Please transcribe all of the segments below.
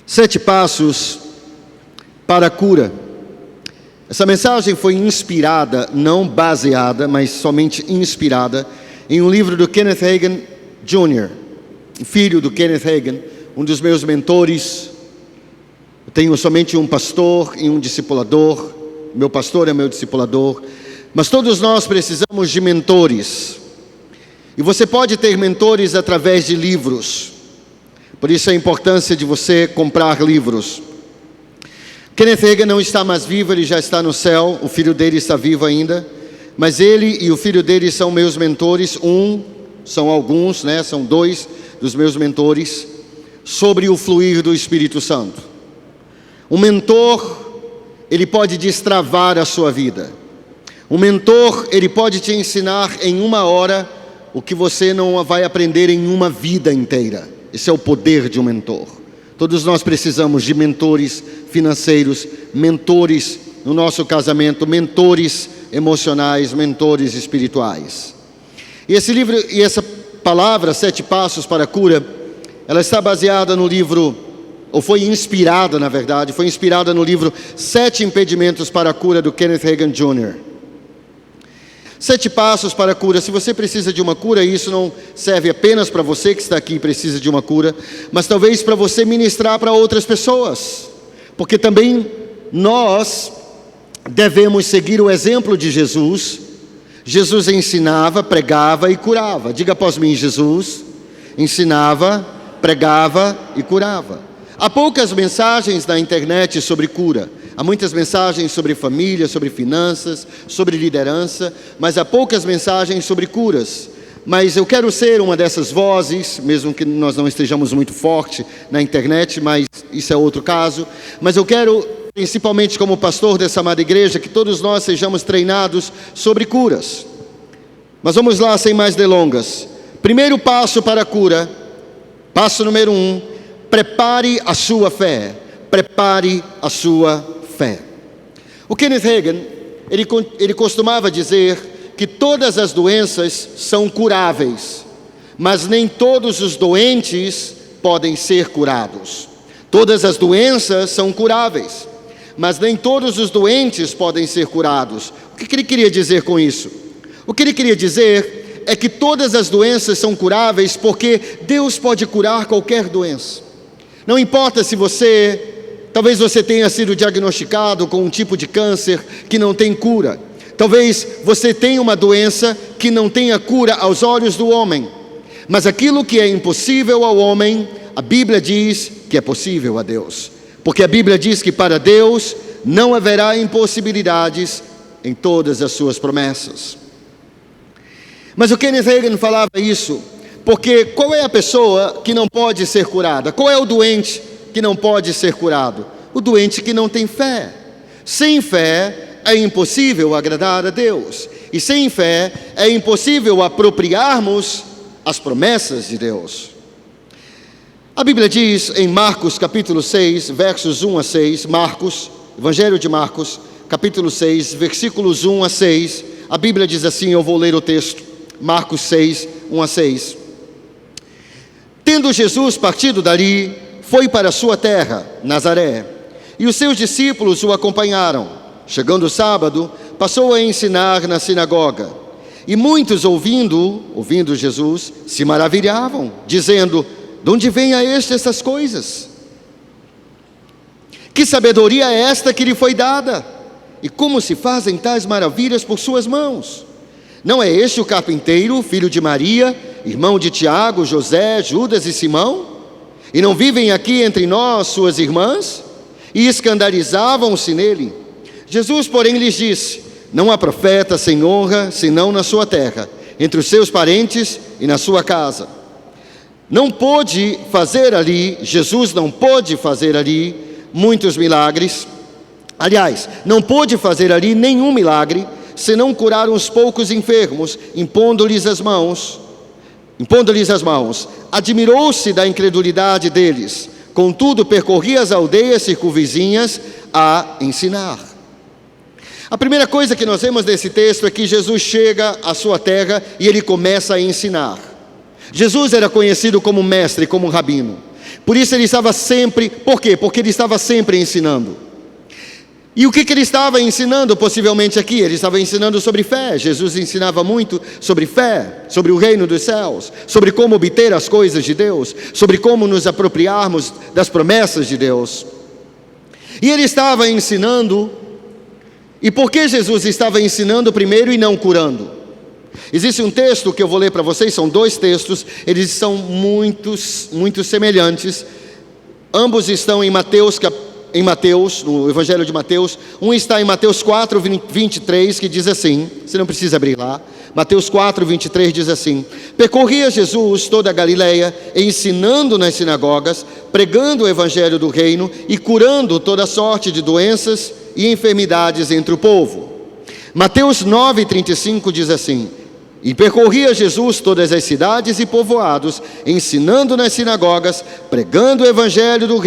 7 passos para a cura. Essa mensagem foi inspirada, não baseada, mas somente inspirada, em um livro do Kenneth Hagin Jr., filho do Kenneth Hagin, um dos meus mentores. Eu tenho somente um pastor e um discipulador. Meu pastor é meu discipulador. Mas todos nós precisamos de mentores. E você pode ter mentores através de livros. Por isso a importância de você comprar livros. Kenneth Hagin não está mais vivo, ele já está no céu. O filho dele está vivo ainda. Mas ele e o filho dele são meus mentores. São alguns, são 2 dos meus mentores, sobre o fluir do Espírito Santo. Um mentor, ele pode destravar a sua vida. Um mentor, ele pode te ensinar em 1 hora o que você não vai aprender em uma vida inteira. Esse é o poder de um mentor. Todos nós precisamos de mentores financeiros, mentores no nosso casamento, mentores emocionais, mentores espirituais. E esse livro, e essa palavra, 7 passos para a cura, ela está baseada no livro, ou foi inspirada, na verdade, foi inspirada no livro 7 impedimentos para a cura do Kenneth Hagin Jr. 7 passos para a cura. Se você precisa de uma cura, isso não serve apenas para você que está aqui e precisa de uma cura, mas talvez para você ministrar para outras pessoas, porque também nós devemos seguir o exemplo de Jesus. Jesus ensinava, pregava e curava. Diga após mim: Jesus ensinava, pregava e curava. Há poucas mensagens na internet sobre cura. Há muitas mensagens sobre família, sobre finanças, sobre liderança, mas há poucas mensagens sobre curas. Mas eu quero ser uma dessas vozes, mesmo que nós não estejamos muito forte na internet, mas isso é outro caso. Mas eu quero, principalmente como pastor dessa amada igreja, que todos nós sejamos treinados sobre curas. Mas vamos lá, sem mais delongas. Primeiro passo para a cura, passo número 1, prepare a sua fé. Prepare a sua fé. O Kenneth Hagin, ele costumava dizer que todas as doenças são curáveis, mas nem todos os doentes podem ser curados. Todas as doenças são curáveis, mas nem todos os doentes podem ser curados. O que ele queria dizer com isso? O que ele queria dizer é que todas as doenças são curáveis porque Deus pode curar qualquer doença. Não importa se talvez você tenha sido diagnosticado com um tipo de câncer que não tem cura. Talvez você tenha uma doença que não tenha cura aos olhos do homem. Mas aquilo que é impossível ao homem, a Bíblia diz que é possível a Deus. Porque a Bíblia diz que para Deus não haverá impossibilidades em todas as suas promessas. Mas o Kenneth Hagin falava isso porque qual é a pessoa que não pode ser curada? Qual é o doente que não pode ser curado? O doente que não tem fé. Sem fé é impossível agradar a Deus. E sem fé é impossível apropriarmos as promessas de Deus. A Bíblia diz em Marcos capítulo 6, versos 1 a 6, Evangelho de Marcos, capítulo 6, versículos 1 a 6, a Bíblia diz assim, eu vou ler o texto, Marcos 6, 1 a 6. Tendo Jesus partido dali, foi para a sua terra, Nazaré, e os seus discípulos o acompanharam. Chegando o sábado, passou a ensinar na sinagoga. E muitos ouvindo Jesus, se maravilhavam, dizendo, de onde vem a essas coisas? Que sabedoria é esta que lhe foi dada? E como se fazem tais maravilhas por suas mãos? Não é este o carpinteiro, filho de Maria, irmão de Tiago, José, Judas e Simão? E não vivem aqui entre nós suas irmãs? E escandalizavam-se nele. Jesus, porém, lhes disse, não há profeta sem honra, senão na sua terra, entre os seus parentes e na sua casa. Jesus não pôde fazer ali muitos milagres. Aliás, não pôde fazer ali nenhum milagre, senão curar uns poucos enfermos, impondo-lhes as mãos. Admirou-se da incredulidade deles. Contudo, percorria as aldeias circunvizinhas a ensinar. A primeira coisa que nós vemos nesse texto é que Jesus chega à sua terra e ele começa a ensinar. Jesus era conhecido como mestre, como rabino. Por isso ele estava sempre, por quê? Porque ele estava sempre ensinando. E o que ele estava ensinando possivelmente aqui? Ele estava ensinando sobre fé. Jesus ensinava muito sobre fé, sobre o reino dos céus, sobre como obter as coisas de Deus, sobre como nos apropriarmos das promessas de Deus. E ele estava ensinando, e por que Jesus estava ensinando primeiro e não curando? Existe um texto que eu vou ler para vocês, são 2 textos, eles são muito semelhantes. Ambos estão em Mateus, no Evangelho de Mateus. Um está em Mateus 4, 23, que diz assim, você não precisa abrir lá. Mateus 4, 23 diz assim: percorria Jesus toda a Galileia, ensinando nas sinagogas, pregando o Evangelho do reino e curando toda sorte de doenças e enfermidades entre o povo. Mateus 9, 35 diz assim: e percorria Jesus todas as cidades e povoados, ensinando nas sinagogas, pregando o Evangelho do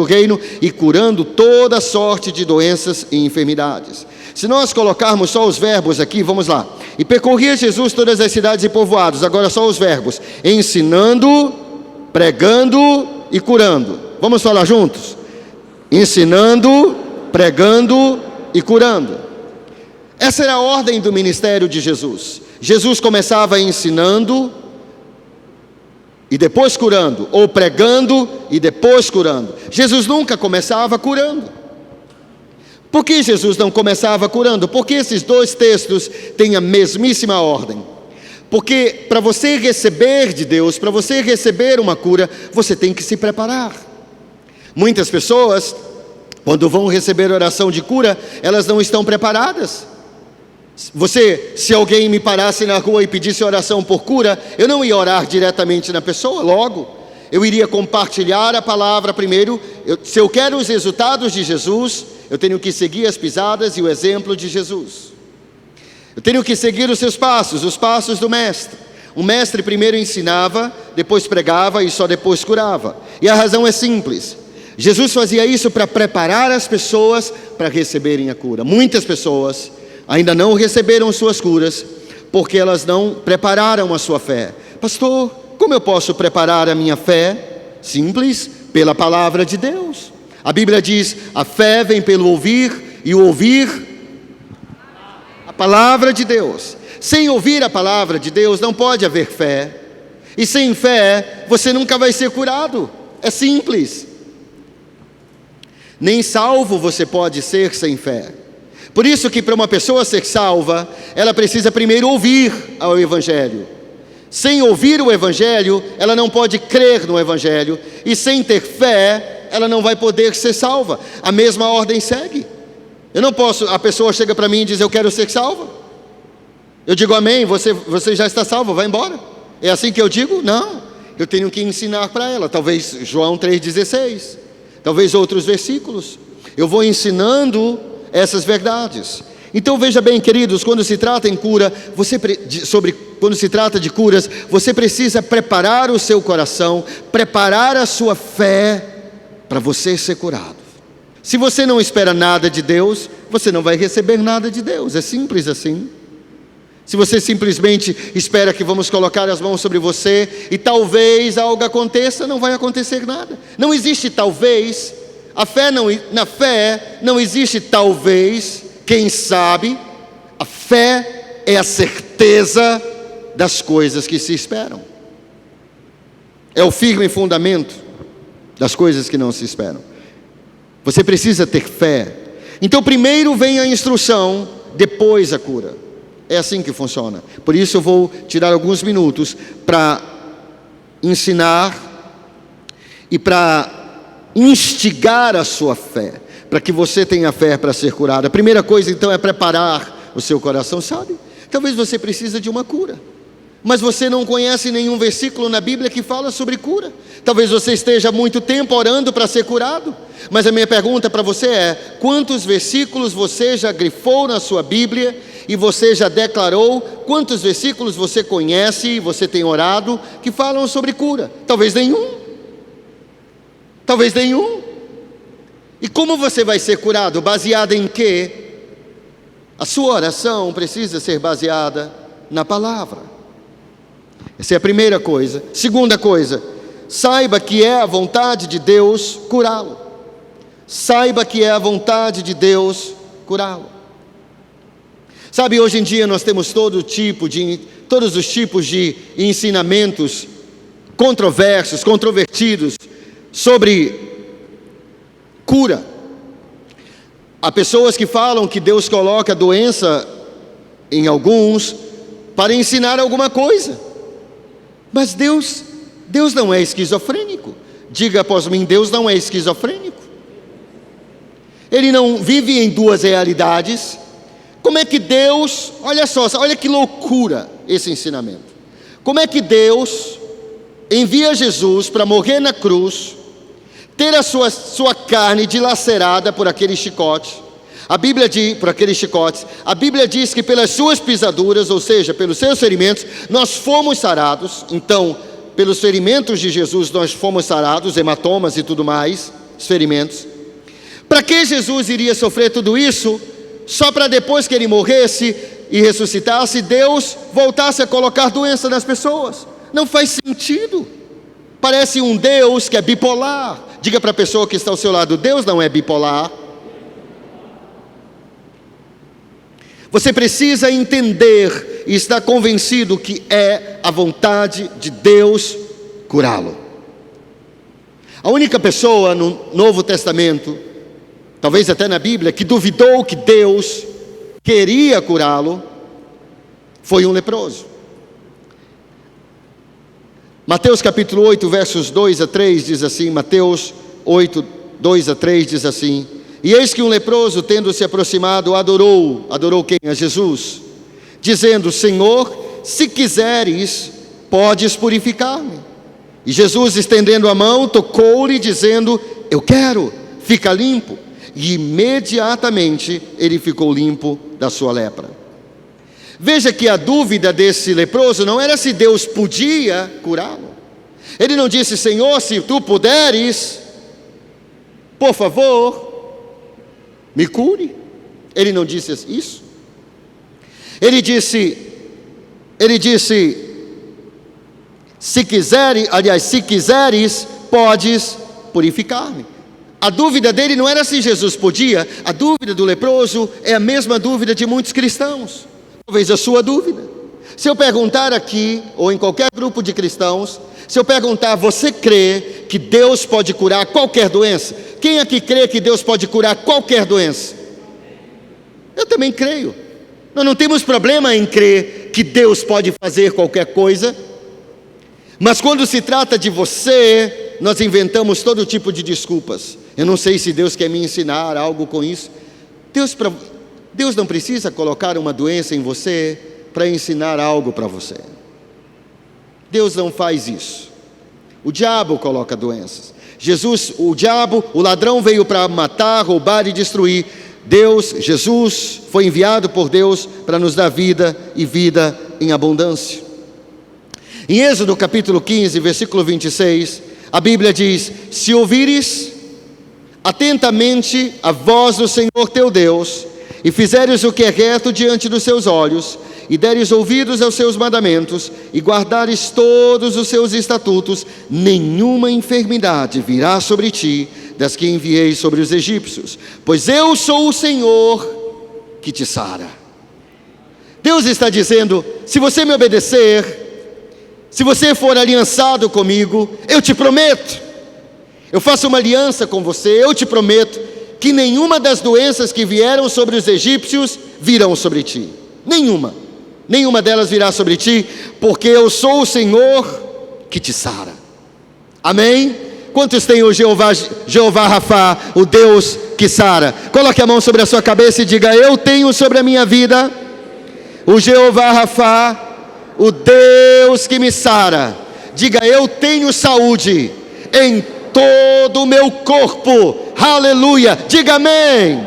reino e curando toda sorte de doenças e enfermidades. Se nós colocarmos só os verbos aqui, vamos lá. E percorria Jesus todas as cidades e povoados, agora só os verbos: ensinando, pregando e curando. Vamos falar juntos? Ensinando, pregando e curando. Essa era a ordem do ministério de Jesus. Jesus começava ensinando e depois curando, ou pregando e depois curando. Jesus nunca começava curando. Por que Jesus não começava curando? Porque esses 2 textos têm a mesmíssima ordem. Porque para você receber de Deus, para você receber uma cura, você tem que se preparar. Muitas pessoas, quando vão receber oração de cura, elas não estão preparadas. Se alguém me parasse na rua e pedisse oração por cura, eu não ia orar diretamente na pessoa, logo. Eu iria compartilhar a palavra primeiro. Se eu quero os resultados de Jesus, eu tenho que seguir as pisadas e o exemplo de Jesus. Eu tenho que seguir os seus passos, os passos do mestre. O mestre primeiro ensinava, depois pregava e só depois curava. E a razão é simples. Jesus fazia isso para preparar as pessoas para receberem a cura. Muitas pessoas ainda não receberam suas curas, porque elas não prepararam a sua fé. Pastor, como eu posso preparar a minha fé? Simples, pela palavra de Deus. A Bíblia diz: a fé vem pelo ouvir, e o ouvir a palavra de Deus. Sem ouvir a palavra de Deus não pode haver fé. E sem fé você nunca vai ser curado. É simples. Nem salvo você pode ser sem fé. Por isso que para uma pessoa ser salva, ela precisa primeiro ouvir ao Evangelho. Sem ouvir o Evangelho, ela não pode crer no Evangelho. E sem ter fé, ela não vai poder ser salva. A mesma ordem segue. Eu não posso, a pessoa chega para mim e diz: eu quero ser salva. Eu digo: amém, você já está salvo, vai embora. É assim que eu digo? Não. Eu tenho que ensinar para ela. Talvez João 3,16. Talvez outros versículos. Eu vou ensinando essas verdades. Então veja bem, queridos, quando se trata em cura, quando se trata de curas, você precisa preparar o seu coração, preparar a sua fé para você ser curado. Se você não espera nada de Deus, você não vai receber nada de Deus. É simples assim. Se você simplesmente espera que vamos colocar as mãos sobre você e talvez algo aconteça, não vai acontecer nada. Não existe talvez. Na fé não existe talvez, quem sabe. A fé é a certeza das coisas que se esperam. É o firme fundamento das coisas que não se esperam. Você precisa ter fé. Então primeiro vem a instrução, depois a cura. É assim que funciona. Por isso eu vou tirar alguns minutos para ensinar e para instigar a sua fé, para que você tenha fé para ser curado. A primeira coisa então é preparar o seu coração, sabe? Talvez você precise de uma cura, mas você não conhece nenhum versículo na Bíblia que fala sobre cura. Talvez você esteja há muito tempo orando para ser curado, mas a minha pergunta para você é: quantos versículos você já grifou na sua Bíblia e você já declarou? Quantos versículos você conhece e você tem orado que falam sobre cura? Talvez nenhum. Talvez nenhum. E como você vai ser curado? Baseado em quê? A sua oração precisa ser baseada na palavra. Essa é a primeira coisa. Segunda coisa, saiba que é a vontade de Deus curá-lo. Saiba que é a vontade de Deus curá-lo. Sabe, hoje em dia nós temos todos os tipos de ensinamentos controversos, controvertidos sobre cura. Há pessoas que falam que Deus coloca a doença em alguns para ensinar alguma coisa. Mas Deus não é esquizofrênico. Diga após mim, Deus não é esquizofrênico. Ele não vive em duas realidades. Como é que Deus, olha só, olha que loucura esse ensinamento. Como é que Deus envia Jesus para morrer na cruz, ter a sua carne dilacerada por aquele chicote? A Bíblia diz, por aqueles chicotes, a Bíblia diz que pelas suas pisaduras, ou seja, pelos seus ferimentos, nós fomos sarados. Então, pelos ferimentos de Jesus nós fomos sarados, hematomas e tudo mais, os ferimentos. Para que Jesus iria sofrer tudo isso? Só para depois que ele morresse e ressuscitasse, Deus voltasse a colocar doença nas pessoas? Não faz sentido. Parece um Deus que é bipolar. Diga para a pessoa que está ao seu lado, Deus não é bipolar. Você precisa entender e estar convencido que é a vontade de Deus curá-lo. A única pessoa no Novo Testamento, talvez até na Bíblia, que duvidou que Deus queria curá-lo, foi um leproso. Mateus capítulo 8, versos 2 a 3 diz assim, Mateus 8, 2 a 3 diz assim: e eis que um leproso, tendo se aproximado, adorou quem? A Jesus, dizendo: Senhor, se quiseres, podes purificar-me. E Jesus, estendendo a mão, tocou-lhe, dizendo: eu quero, fica limpo. E imediatamente ele ficou limpo da sua lepra. Veja que a dúvida desse leproso não era se Deus podia curá-lo. Ele não disse: Senhor, se tu puderes, por favor, me cure. Ele não disse isso. Ele disse, se quiseres, podes purificar-me. A dúvida dele não era se Jesus podia. A dúvida do leproso é a mesma dúvida de muitos cristãos. Talvez a sua dúvida. Se eu perguntar aqui, ou em qualquer grupo de cristãos, se eu perguntar: você crê que Deus pode curar qualquer doença? Quem aqui crê que Deus pode curar qualquer doença? Eu também creio. Nós não temos problema em crer que Deus pode fazer qualquer coisa. Mas quando se trata de você, nós inventamos todo tipo de desculpas. Eu não sei se Deus quer me ensinar algo com isso. Deus não precisa colocar uma doença em você para ensinar algo para você. Deus não faz isso. O diabo coloca doenças. O ladrão veio para matar, roubar e destruir. Jesus foi enviado por Deus para nos dar vida e vida em abundância. Em Êxodo capítulo 15, versículo 26, a Bíblia diz: se ouvires atentamente a voz do Senhor teu Deus, e fizeres o que é reto diante dos seus olhos, e deres ouvidos aos seus mandamentos, e guardares todos os seus estatutos, nenhuma enfermidade virá sobre ti, das que enviei sobre os egípcios, pois eu sou o Senhor que te sara. Deus está dizendo: se você me obedecer, se você for aliançado comigo, eu te prometo, eu faço uma aliança com você, eu te prometo que nenhuma das doenças que vieram sobre os egípcios virão sobre ti. Nenhuma delas virá sobre ti, porque eu sou o Senhor que te sara. Amém? Quantos têm o Jeová Rafá, o Deus que sara? Coloque a mão sobre a sua cabeça e diga: eu tenho sobre a minha vida o Jeová Rafá, o Deus que me sara. Diga: eu tenho saúde em todo o meu corpo. Aleluia. Diga amém.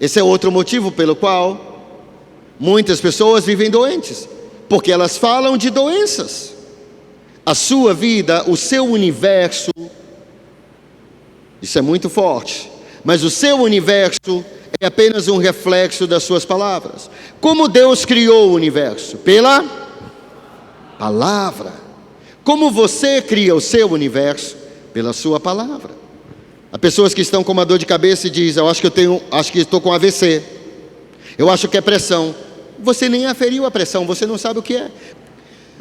Esse é outro motivo pelo qual muitas pessoas vivem doentes, porque elas falam de doenças. A sua vida, o seu universo, isso é muito forte, mas o seu universo é apenas um reflexo das suas palavras. Como Deus criou o universo? Pela palavra. Como você cria o seu universo? Pela sua palavra. Há pessoas que estão com uma dor de cabeça e dizem: acho que estou com AVC. Eu acho que é pressão. Você nem aferiu a pressão, você não sabe o que é.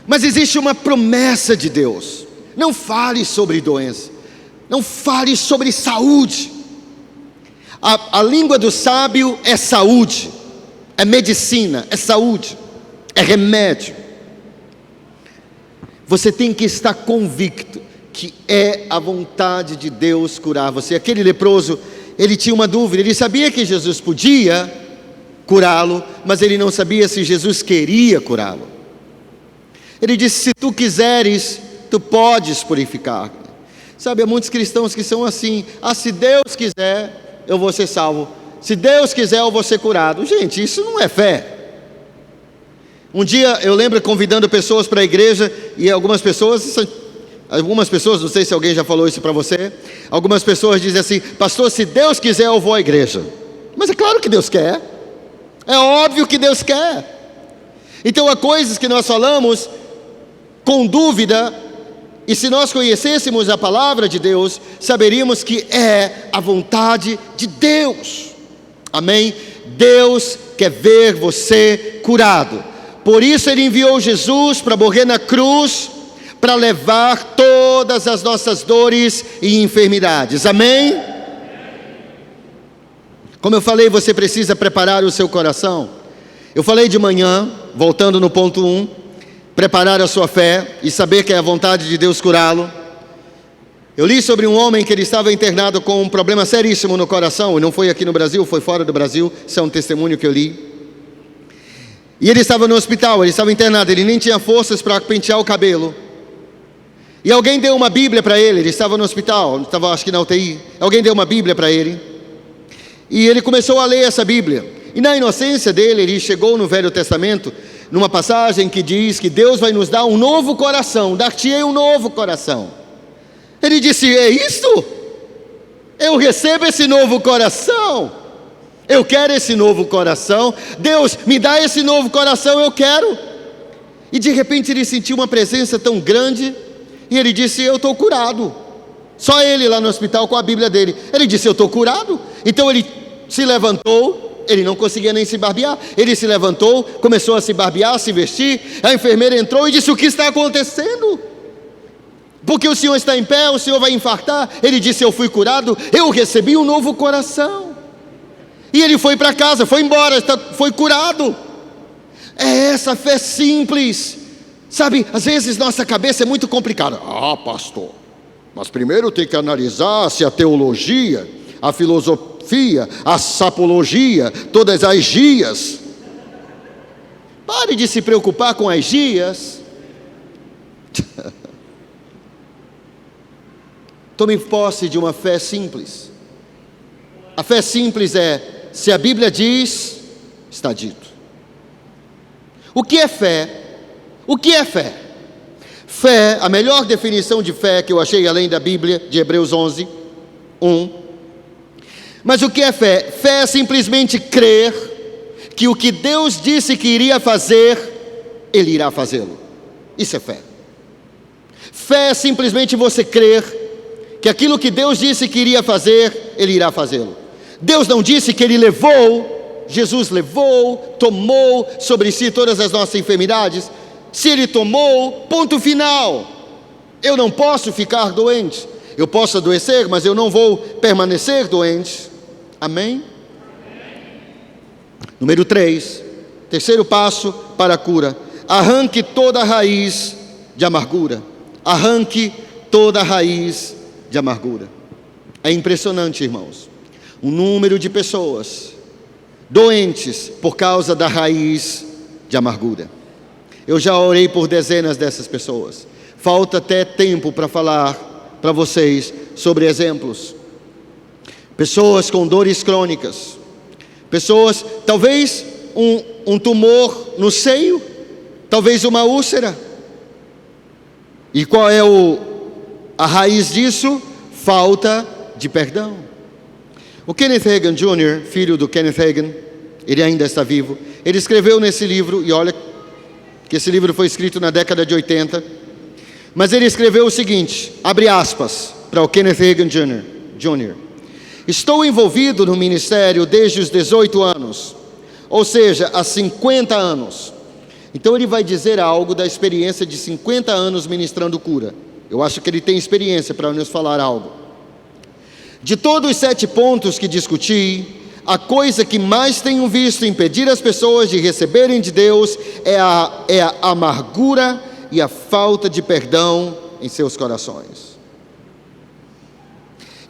Mas existe uma promessa de Deus. Não fale sobre doença. Não fale sobre saúde. A língua do sábio é saúde, é medicina, é saúde, é remédio. Você tem que estar convicto que é a vontade de Deus curar você. Aquele leproso, ele tinha uma dúvida. Ele sabia que Jesus podia curá-lo, mas ele não sabia se Jesus queria curá-lo. Ele disse: se tu quiseres, tu podes purificar. Sabe, há muitos cristãos que são assim: se Deus quiser, eu vou ser salvo. Se Deus quiser, eu vou ser curado. Gente, isso não é fé. Um dia eu lembro convidando pessoas para a igreja, e algumas pessoas, não sei se alguém já falou isso para você, algumas pessoas dizem assim: pastor, se Deus quiser, eu vou à igreja. Mas é claro que Deus quer, é óbvio que Deus quer. Então há coisas que nós falamos com dúvida, e se nós conhecêssemos a palavra de Deus, saberíamos que é a vontade de Deus. Amém? Deus quer ver você curado. Por isso Ele enviou Jesus para morrer na cruz, para levar todas as nossas dores e enfermidades. Amém? Como eu falei, você precisa preparar o seu coração. Eu falei de manhã, voltando no ponto 1, preparar a sua fé e saber que é a vontade de Deus curá-lo. Eu li sobre um homem que ele estava internado com um problema seríssimo no coração, e não foi aqui no Brasil, foi fora do Brasil. Isso é um testemunho que eu li. E ele estava no hospital, ele estava internado, ele nem tinha forças para pentear o cabelo. E alguém deu uma Bíblia para ele estava no hospital, estava acho que na UTI. Alguém deu uma Bíblia para ele, e ele começou a ler essa Bíblia. E na inocência dele, ele chegou no Velho Testamento, numa passagem que diz que Deus vai nos dar um novo coração, dar-te-ei um novo coração. Ele disse: é isto? Eu recebo esse novo coração. Eu quero esse novo coração. Deus, me dá esse novo coração, eu quero. E de repente ele sentiu uma presença tão grande, e ele disse: eu estou curado. Só ele lá no hospital com a Bíblia dele. Ele disse: eu estou curado. Então ele se levantou, ele não conseguia nem se barbear. Ele se levantou, começou a se barbear, a se vestir. A enfermeira entrou e disse: o que está acontecendo? Porque o senhor está em pé, o senhor vai infartar. Ele disse: eu fui curado, eu recebi um novo coração. E ele foi para casa, foi embora, foi curado. É essa fé simples. Sabe, às vezes nossa cabeça é muito complicada. Pastor, mas primeiro tem que analisar se a teologia, a filosofia, a sapologia, todas as gias. Pare de se preocupar com as gias. Tome posse de uma fé simples. A fé simples é: se a Bíblia diz, está dito. O que é fé? O que é fé? Fé, a melhor definição de fé que eu achei além da Bíblia, de Hebreus 11, 1. Mas o que é fé? Fé é simplesmente crer que o que Deus disse que iria fazer, Ele irá fazê-lo. Isso é fé. Fé é simplesmente você crer que aquilo que Deus disse que iria fazer, Ele irá fazê-lo. Deus não disse que Ele levou, Jesus levou, tomou sobre si todas as nossas enfermidades. Se Ele tomou, ponto final. Eu não posso ficar doente. Eu posso adoecer, mas eu não vou permanecer doente. Amém? Número 3, terceiro passo para a cura: arranque toda a raiz de amargura. Arranque toda a raiz de amargura. É impressionante, irmãos, o número de pessoas doentes por causa da raiz de amargura. Eu já orei por dezenas dessas pessoas. Falta até tempo para falar para vocês sobre exemplos. Pessoas com dores crônicas, pessoas, talvez um tumor no seio, talvez uma úlcera. E qual é a raiz disso? Falta de perdão. O Kenneth Hagin Jr., filho do Kenneth Hagin, ele ainda está vivo, ele escreveu nesse livro, e olha que esse livro foi escrito na década de 80, mas ele escreveu o seguinte, abre aspas, para o Kenneth Hagin Jr. Estou envolvido no ministério desde os 18 anos, ou seja, há 50 anos. Então ele vai dizer algo da experiência de 50 anos ministrando cura. Eu acho que ele tem experiência para nos falar algo. De todos os 7 pontos que discuti, a coisa que mais tenho visto impedir as pessoas de receberem de Deus é a amargura e a falta de perdão em seus corações.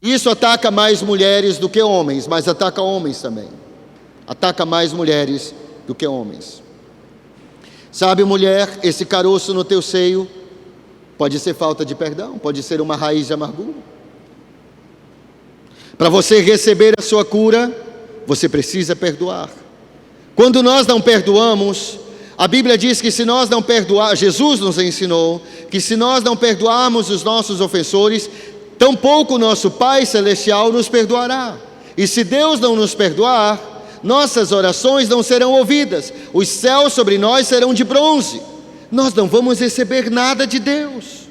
Isso ataca mais mulheres do que homens, mas ataca homens também. Ataca mais mulheres do que homens. Sabe, mulher, esse caroço no teu seio pode ser falta de perdão, pode ser uma raiz de amargura. Para você receber a sua cura, você precisa perdoar. Quando nós não perdoamos, a Bíblia diz que se nós não perdoar, Jesus nos ensinou que se nós não perdoarmos os nossos ofensores, tampouco o nosso Pai Celestial nos perdoará. E se Deus não nos perdoar, nossas orações não serão ouvidas, os céus sobre nós serão de bronze, nós não vamos receber nada de Deus.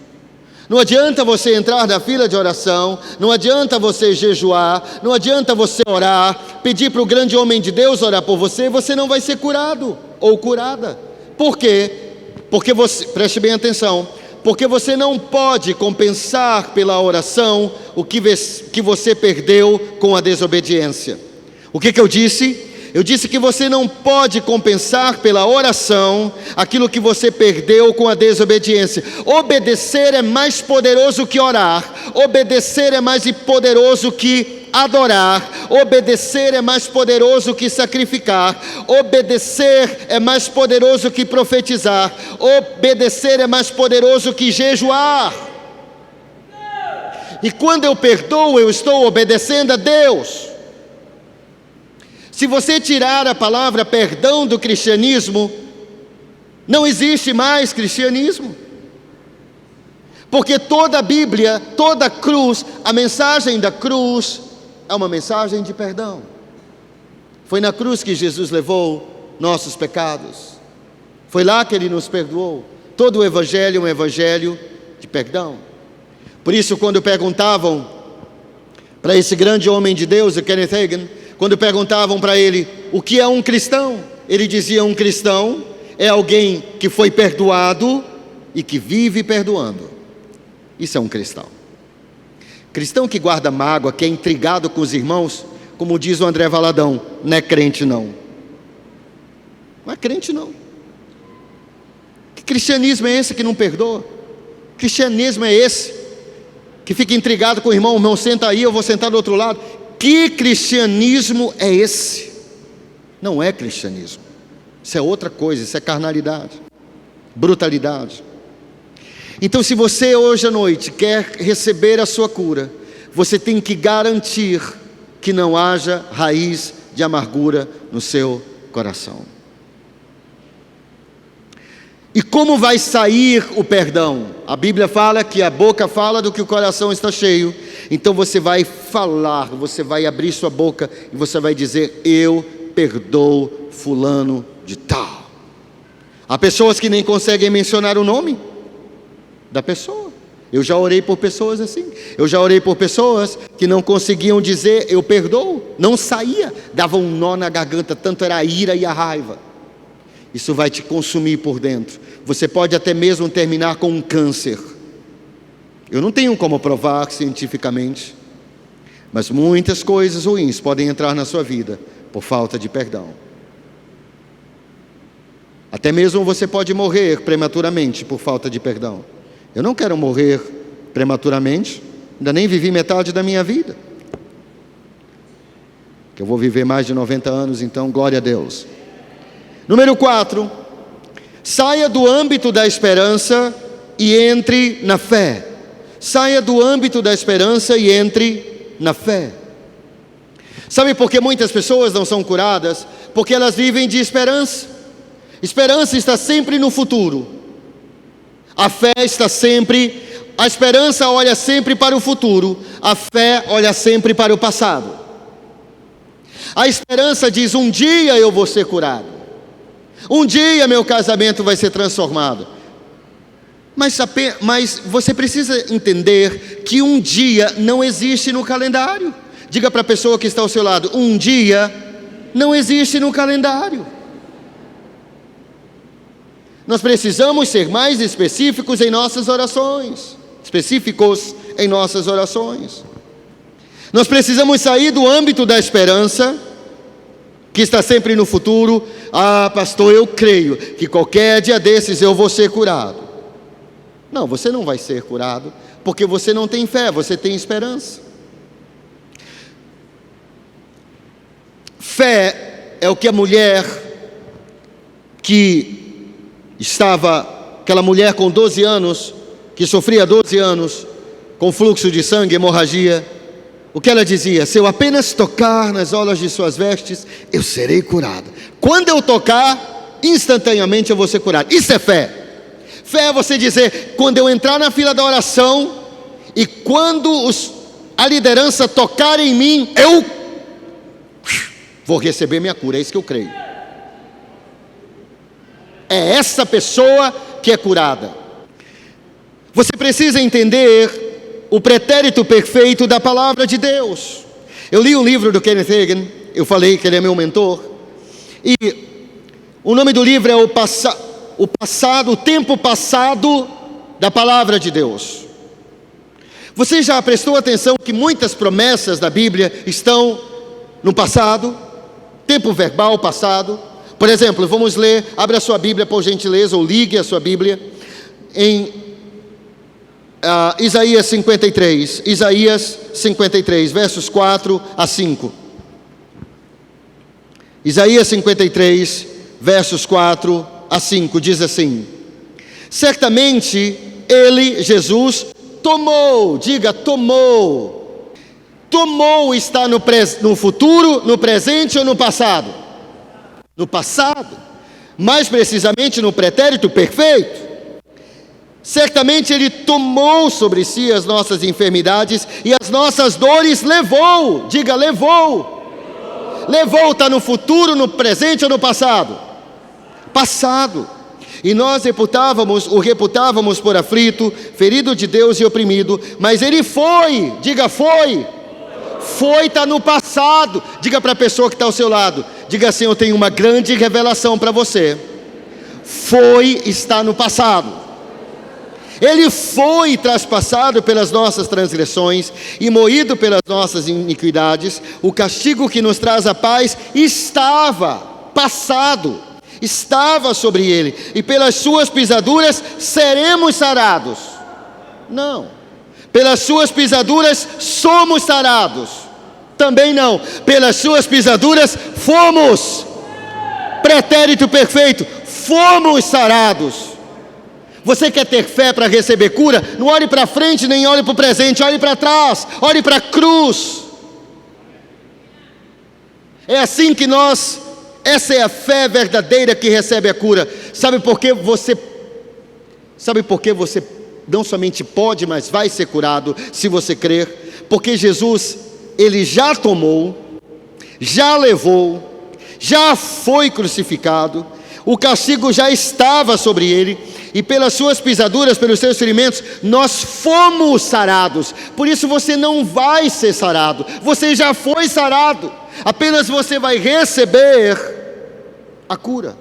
Não adianta você entrar na fila de oração, não adianta você jejuar, não adianta você orar, pedir para o grande homem de Deus orar por você, você não vai ser curado ou curada. Por quê? Porque você, preste bem atenção, porque você não pode compensar pela oração o que você perdeu com a desobediência. O que eu disse? Eu disse que você não pode compensar pela oração aquilo que você perdeu com a desobediência. Obedecer é mais poderoso que orar. Obedecer é mais poderoso que adorar. Obedecer é mais poderoso que sacrificar. Obedecer é mais poderoso que profetizar. Obedecer é mais poderoso que jejuar. E quando eu perdoo, eu estou obedecendo a Deus. Se você tirar a palavra perdão do cristianismo, não existe mais cristianismo. Porque toda a Bíblia, toda a cruz, a mensagem da cruz é uma mensagem de perdão. Foi na cruz que Jesus levou nossos pecados. Foi lá que Ele nos perdoou. Todo o Evangelho é um Evangelho de perdão. Por isso, quando perguntavam para esse grande homem de Deus, o Kenneth Hagin, quando perguntavam para ele o que é um cristão, ele dizia: um cristão é alguém que foi perdoado e que vive perdoando. Isso é um cristão. Cristão que guarda mágoa, que é intrigado com os irmãos, como diz o André Valadão, não é crente não. Não é crente não. Que cristianismo é esse que não perdoa? Que cristianismo é esse que fica intrigado com o irmão senta aí, eu vou sentar do outro lado? Que cristianismo é esse? Não é cristianismo. Isso é outra coisa, isso é carnalidade, brutalidade. Então, se você hoje à noite quer receber a sua cura, você tem que garantir que não haja raiz de amargura no seu coração. E como vai sair o perdão? A Bíblia fala que a boca fala do que o coração está cheio. Então você vai falar, você vai abrir sua boca e você vai dizer: eu perdoo fulano de tal. Há pessoas que nem conseguem mencionar o nome da pessoa. Eu já orei por pessoas assim. Eu já orei por pessoas que não conseguiam dizer eu perdoo. Não saía, dava um nó na garganta, tanto era a ira e a raiva. Isso vai te consumir por dentro. Você pode até mesmo terminar com um câncer. Eu não tenho como provar cientificamente, mas muitas coisas ruins podem entrar na sua vida por falta de perdão. Até mesmo você pode morrer prematuramente por falta de perdão. Eu não quero morrer prematuramente, ainda nem vivi metade da minha vida. Que eu vou viver mais de 90 anos, então glória a Deus. Número 4, saia do âmbito da esperança e entre na fé. Saia do âmbito da esperança e entre na fé. Sabe por que muitas pessoas não são curadas? Porque elas vivem de esperança. Esperança está sempre no futuro. A fé está sempre, a esperança olha sempre para o futuro, a fé olha sempre para o passado. A esperança diz: um dia eu vou ser curado, um dia meu casamento vai ser transformado. Mas você precisa entender que um dia não existe no calendário. Diga para a pessoa que está ao seu lado: um dia não existe no calendário. Nós precisamos ser mais específicos em nossas orações. Nós precisamos sair do âmbito da esperança, que está sempre no futuro. Ah, pastor, eu creio que qualquer dia desses eu vou ser curado. Não, você não vai ser curado, porque você não tem fé, você tem esperança. Fé é o que a mulher aquela mulher com 12 anos, que sofria 12 anos com fluxo de sangue, hemorragia, o que ela dizia: se eu apenas tocar nas orlas de suas vestes, eu serei curada. Quando eu tocar, instantaneamente eu vou ser curado. Isso é fé. Fé é você dizer: quando eu entrar na fila da oração, e quando a liderança tocar em mim, eu vou receber minha cura. É isso que eu creio. É essa pessoa que é curada. Você precisa entender o pretérito perfeito da palavra de Deus. Eu li um livro do Kenneth Hagin, eu falei que ele é meu mentor, e o nome do livro é o tempo passado da palavra de Deus. Você já prestou atenção que muitas promessas da Bíblia estão no passado, tempo verbal passado? Por exemplo, vamos ler, abra a sua Bíblia por gentileza, ou ligue a sua Bíblia, em Isaías 53, versos 4 a 5. Isaías 53, versos 4 a 5, diz assim: certamente ele, Jesus, tomou, diga tomou. Tomou está no futuro, no presente ou no passado? No passado, mais precisamente no pretérito perfeito. Certamente ele tomou sobre si as nossas enfermidades e as nossas dores levou, diga levou. Levou está no futuro, no presente ou no passado? Passado. E nós o reputávamos por aflito, ferido de Deus e oprimido, mas ele foi, diga foi. Foi está no passado. Diga para a pessoa que está ao seu lado, diga assim: eu tenho uma grande revelação para você. Foi está no passado. Ele foi traspassado pelas nossas transgressões e moído pelas nossas iniquidades. O castigo que nos traz a paz estava sobre ele, e pelas suas pisaduras seremos sarados. Não. Pelas suas pisaduras somos sarados. Também não. Pelas suas pisaduras fomos. Pretérito perfeito. Fomos sarados. Você quer ter fé para receber cura? Não olhe para frente, nem olhe para o presente. Olhe para trás. Olhe para a cruz. É assim que essa é a fé verdadeira que recebe a cura. Sabe por que você não somente pode, mas vai ser curado se você crer? Porque Jesus, ele já tomou, já levou, já foi crucificado, o castigo já estava sobre ele, e pelas suas pisaduras, pelos seus ferimentos, nós fomos sarados. Por isso você não vai ser sarado, você já foi sarado, apenas você vai receber a cura.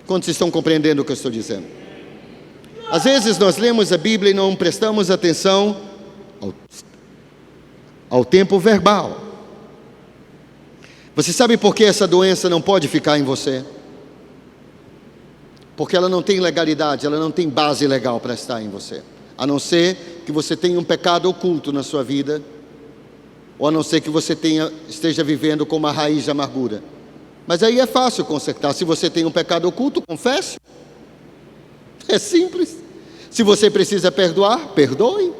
Quantos estão compreendendo o que eu estou dizendo? Às vezes nós lemos a Bíblia e não prestamos atenção ao tempo verbal. Você sabe por que essa doença não pode ficar em você? Porque ela não tem legalidade, ela não tem base legal para estar em você. A não ser que você tenha um pecado oculto na sua vida, ou a não ser que você esteja vivendo com uma raiz de amargura. Mas aí é fácil consertar. Se você tem um pecado oculto, confesse. É simples. Se você precisa perdoar, perdoe.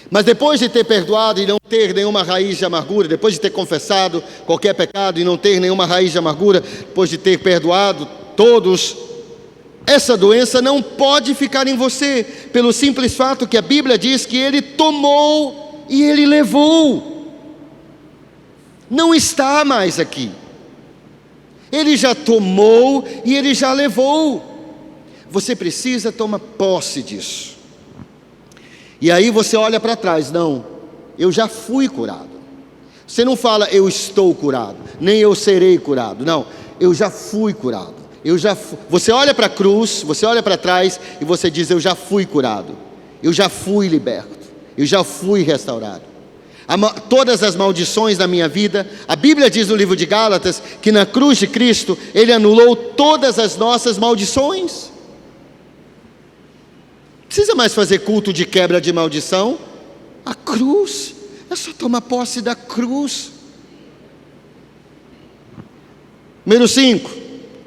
Mas depois de ter perdoado e não ter nenhuma raiz de amargura, depois de ter confessado qualquer pecado e não ter nenhuma raiz de amargura, depois de ter perdoado todos, essa doença não pode ficar em você, pelo simples fato que a Bíblia diz que ele tomou e ele levou. não está mais aqui. Ele já tomou e Ele já levou. Você precisa tomar posse disso. E aí você olha para trás, não, eu já fui curado. Você não fala, eu estou curado, nem eu serei curado. Não, eu já fui curado. Você olha para a cruz, você olha para trás e você diz, eu já fui curado. Eu já fui liberto. Eu já fui restaurado. Todas as maldições da minha vida, a Bíblia diz no livro de Gálatas, que na cruz de Cristo, Ele anulou todas as nossas maldições. Não precisa mais fazer culto de quebra de maldição. A cruz, é só tomar posse da cruz. Número 5,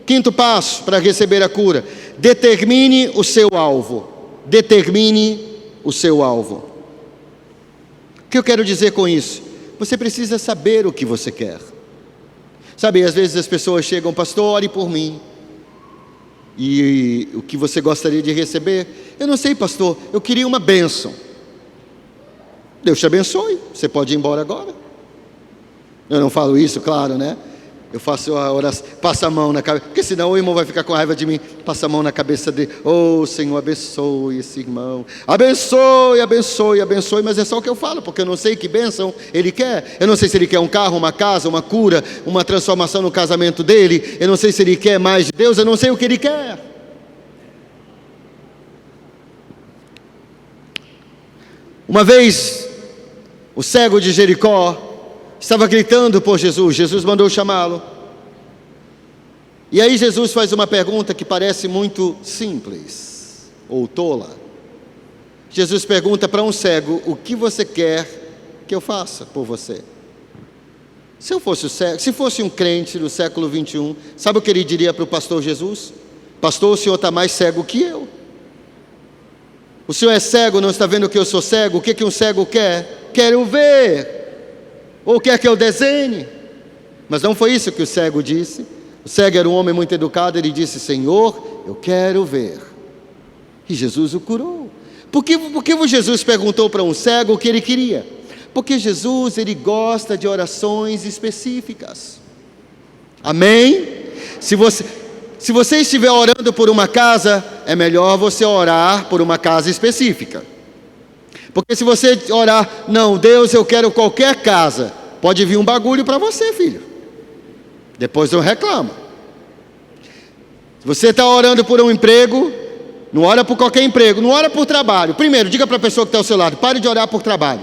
quinto passo para receber a cura: determine o seu alvo. Determine o seu alvo. O que eu quero dizer com isso? Você precisa saber o que você quer. Sabe, às vezes as pessoas chegam, pastor, ore por mim. E o que você gostaria de receber? Eu não sei, pastor, eu queria uma bênção. Deus te abençoe, você pode ir embora agora. Eu não falo isso, claro, né? Eu faço a oração, passa a mão na cabeça, porque senão o irmão vai ficar com raiva de mim. Passa a mão na cabeça dele. Oh, Senhor, abençoe esse irmão. Abençoe, abençoe, abençoe. Mas é só o que eu falo, porque eu não sei que bênção ele quer. Eu não sei se ele quer um carro, uma casa, uma cura, uma transformação no casamento dele. Eu não sei se ele quer mais de Deus. Eu não sei o que ele quer. Uma vez, o cego de Jericó estava gritando por Jesus. Jesus mandou chamá-lo. E aí Jesus faz uma pergunta que parece muito simples ou tola. Jesus pergunta para um cego: o que você quer que eu faça por você? Se eu fosse cego, se fosse um crente do século 21, sabe o que ele diria para o pastor Jesus? Pastor, o senhor está mais cego que eu. O senhor é cego, não está vendo que eu sou cego? O que um cego quer? Quero ver. Ou quer que eu desenhe? Mas não foi isso que o cego disse. O cego era um homem muito educado. Ele disse: Senhor, eu quero ver. E Jesus o curou. Por que Jesus perguntou para um cego o que ele queria? Porque Jesus, ele gosta de orações específicas. Amém? Se você estiver orando por uma casa, é melhor você orar por uma casa específica. Porque se você orar, não, Deus, eu quero qualquer casa, pode vir um bagulho para você, filho. Depois não reclama. Se você está orando por um emprego, não ora por qualquer emprego, não ora por trabalho. Primeiro, diga para a pessoa que está ao seu lado, pare de orar por trabalho.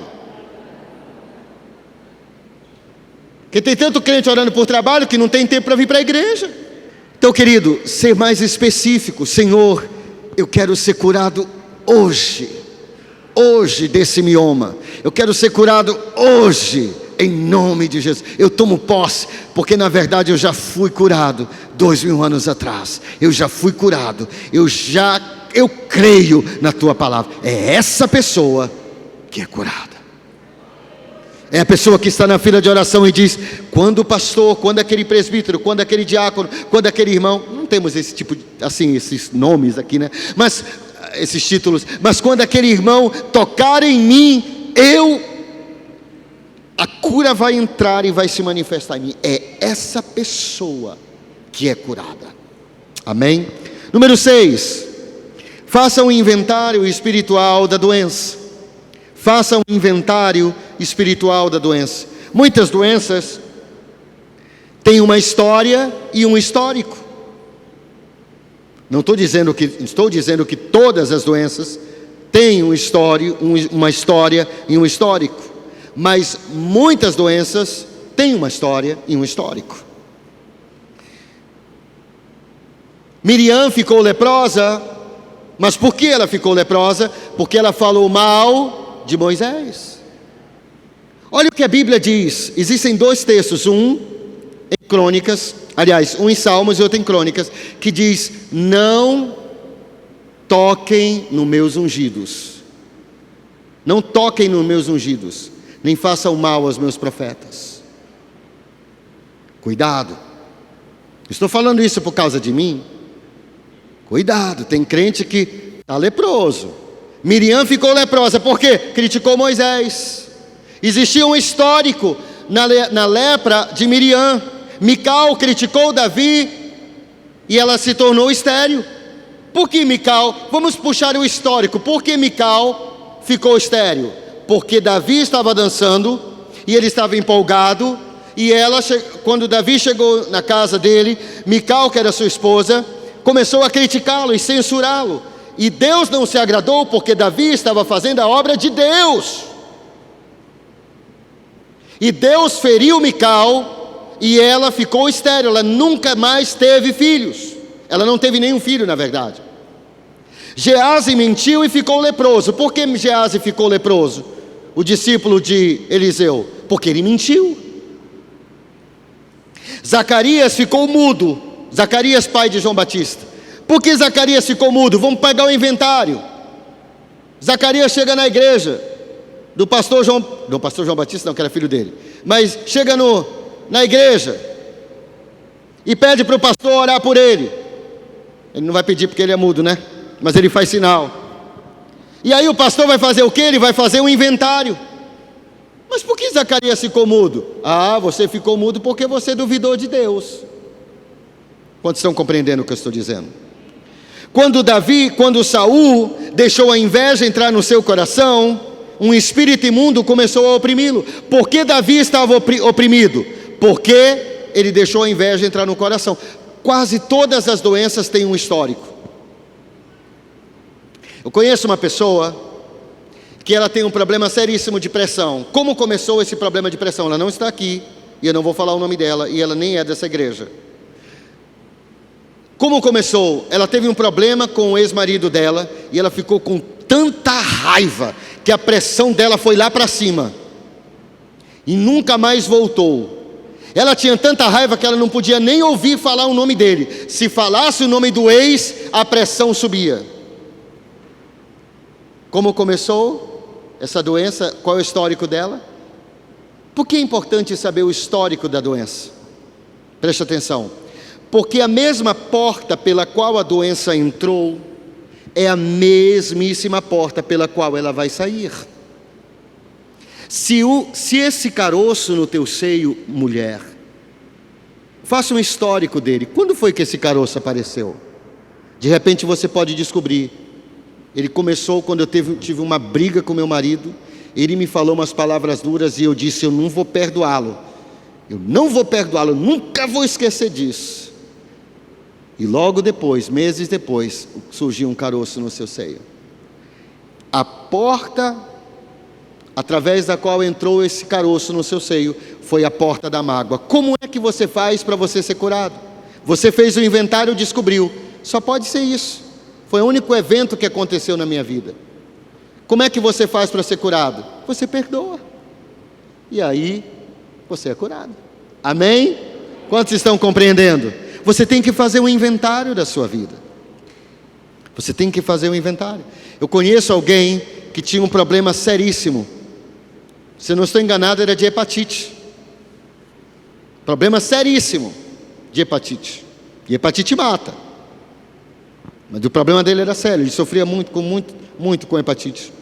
Porque tem tanto crente orando por trabalho que não tem tempo para vir para a igreja. Então, querido, ser mais específico. Senhor, eu quero ser curado hoje desse mioma. Eu quero ser curado hoje, em nome de Jesus. Eu tomo posse, porque na verdade eu já fui curado 2000 anos atrás. Eu já fui curado. Eu creio na tua palavra. É essa pessoa que é curada. É a pessoa que está na fila de oração e diz: quando o pastor, quando aquele presbítero, quando aquele diácono, quando aquele irmão, não temos esse tipo de, assim, esses nomes aqui, né? Mas esses títulos, mas quando aquele irmão tocar em mim, a cura vai entrar e vai se manifestar em mim. É essa pessoa que é curada. Amém? Número 6, faça um inventário espiritual da doença. Faça um inventário espiritual da doença. Muitas doenças têm uma história e um histórico. Não estou dizendo que todas as doenças têm uma história e um histórico, mas muitas doenças têm uma história e um histórico. Miriam ficou leprosa, mas por que ela ficou leprosa? Porque ela falou mal de Moisés. Olha o que a Bíblia diz. Existem dois textos, um em Crônicas, aliás, um em Salmos e outro em Crônicas, que diz: não toquem nos meus ungidos. Não toquem nos meus ungidos, nem façam mal aos meus profetas. Cuidado. Estou falando isso por causa de mim. Cuidado, tem crente que está leproso. Miriam ficou leprosa, por quê? Criticou Moisés. Existia um histórico. na lepra de Miriam. Mical criticou Davi e ela se tornou estéril. Por que Mical? Vamos puxar o histórico. Por que Mical ficou estéril? Porque Davi estava dançando e ele estava empolgado. E ela, quando Davi chegou na casa dele, Mical, que era sua esposa, começou a criticá-lo e censurá-lo. E Deus não se agradou porque Davi estava fazendo a obra de Deus. E Deus feriu Mical e ela ficou estéril. Ela nunca mais teve filhos. Ela não teve nenhum filho, na verdade. Geazi mentiu e ficou leproso. Por que Geazi ficou leproso? O discípulo de Eliseu. Porque ele mentiu. Zacarias ficou mudo. Zacarias, pai de João Batista. Por que Zacarias ficou mudo? Vamos pegar o inventário. Zacarias chega na igreja do pastor João Batista, não, que era filho dele. Mas chega na igreja e pede para o pastor orar por ele. Ele não vai pedir porque ele é mudo, né? Mas ele faz sinal. E aí o pastor vai fazer o quê? Ele vai fazer um inventário. Mas por que Zacarias ficou mudo? Ah, você ficou mudo porque você duvidou de Deus. Quantos estão compreendendo o que eu estou dizendo? Quando Saul deixou a inveja entrar no seu coração, um espírito imundo começou a oprimi-lo. Por que Davi estava oprimido? Porque ele deixou a inveja entrar no coração. Quase todas as doenças têm um histórico. Eu conheço uma pessoa que ela tem um problema seríssimo de pressão. Como começou esse problema de pressão? Ela não está aqui, e eu não vou falar o nome dela, e ela nem é dessa igreja. Como começou? Ela teve um problema com o ex-marido dela, e ela ficou com tanta raiva, que a pressão dela foi lá para cima, e nunca mais voltou. Ela tinha tanta raiva que ela não podia nem ouvir falar o nome dele. Se falasse o nome do ex, a pressão subia. Como começou essa doença? Qual é o histórico dela? Por que é importante saber o histórico da doença? Preste atenção. Porque a mesma porta pela qual a doença entrou é a mesmíssima porta pela qual ela vai sair. Se esse caroço no teu seio, mulher, faça um histórico dele. Quando foi que esse caroço apareceu? De repente você pode descobrir. Ele começou quando eu tive uma briga com meu marido. Ele me falou umas palavras duras e eu disse: eu não vou perdoá-lo. Eu não vou perdoá-lo, nunca vou esquecer disso. E logo depois, meses depois, surgiu um caroço no seu seio. A porta através da qual entrou esse caroço no seu seio foi a porta da mágoa. Como é que você faz para você ser curado? Você fez o inventário e descobriu. Só pode ser isso. Foi o único evento que aconteceu na minha vida. Como é que você faz para ser curado? Você perdoa. E aí, você é curado. Amém? Quantos estão compreendendo? Você tem que fazer um inventário da sua vida. Você tem que fazer um inventário. Eu conheço alguém que tinha um problema seríssimo. Se eu não estou enganado, era de hepatite. Problema seríssimo de hepatite. E hepatite mata. Mas o problema dele era sério. Ele sofria muito com hepatite.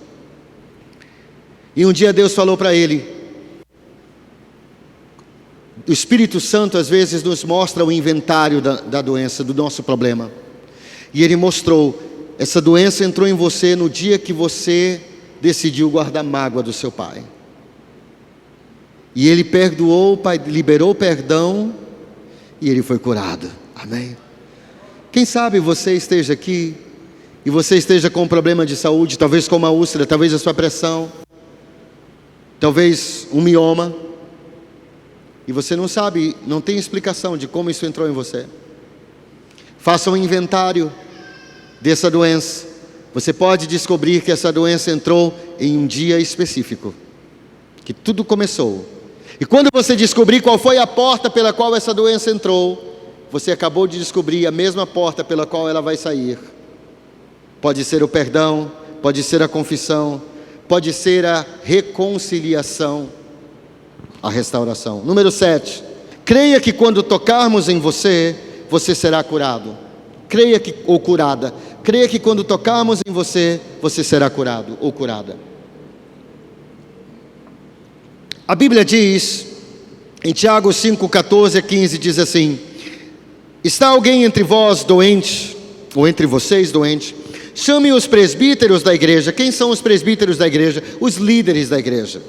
E um dia Deus falou para ele. O Espírito Santo às vezes nos mostra o inventário da doença, do nosso problema. E Ele mostrou, essa doença entrou em você no dia que você decidiu guardar mágoa do seu pai. E Ele perdoou, pai, liberou perdão, e ele foi curado. Amém? Quem sabe você esteja aqui, e você esteja com um problema de saúde, talvez com uma úlcera, talvez a sua pressão, talvez um mioma, e você não sabe, não tem explicação de como isso entrou em você. Faça um inventário dessa doença. Você pode descobrir que essa doença entrou em um dia específico, que tudo começou. E quando você descobrir qual foi a porta pela qual essa doença entrou, você acabou de descobrir a mesma porta pela qual ela vai sair. Pode ser o perdão, pode ser a confissão, pode ser a reconciliação, a restauração. Número 7. Creia que quando tocarmos em você, você será curado. Creia que, ou curada. Creia que quando tocarmos em você, você será curado ou curada. A Bíblia diz Em Tiago 5, 14 a 15 diz assim: está alguém entre vós doente, ou entre vocês doente? Chame os presbíteros da igreja. Quem são os presbíteros da igreja? Os líderes da igreja.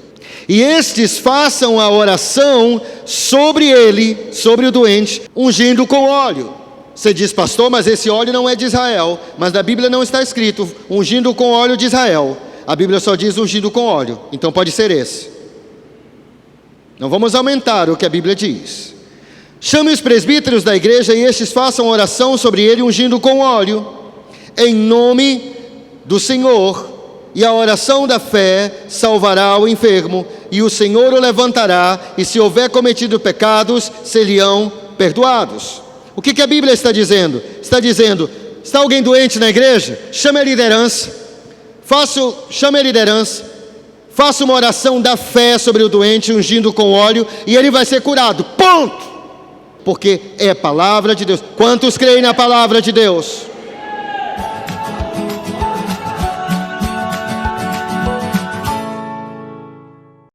E estes façam a oração sobre ele, sobre o doente, ungindo com óleo. Você diz, pastor, mas esse óleo não é de Israel. Mas na Bíblia não está escrito ungindo com óleo de Israel. A Bíblia só diz ungindo com óleo. Então pode ser esse. Não vamos aumentar o que a Bíblia diz. Chame os presbíteros da igreja e estes façam oração sobre ele, ungindo com óleo, em nome do Senhor. E a oração da fé salvará o enfermo, e o Senhor o levantará, e se houver cometido pecados, serão perdoados. O que a Bíblia está dizendo? Está dizendo, está alguém doente na igreja? Chame a liderança, chame a liderança, faça uma oração da fé sobre o doente, ungindo com óleo, e ele vai ser curado, ponto! Porque é a palavra de Deus. Quantos creem na palavra de Deus?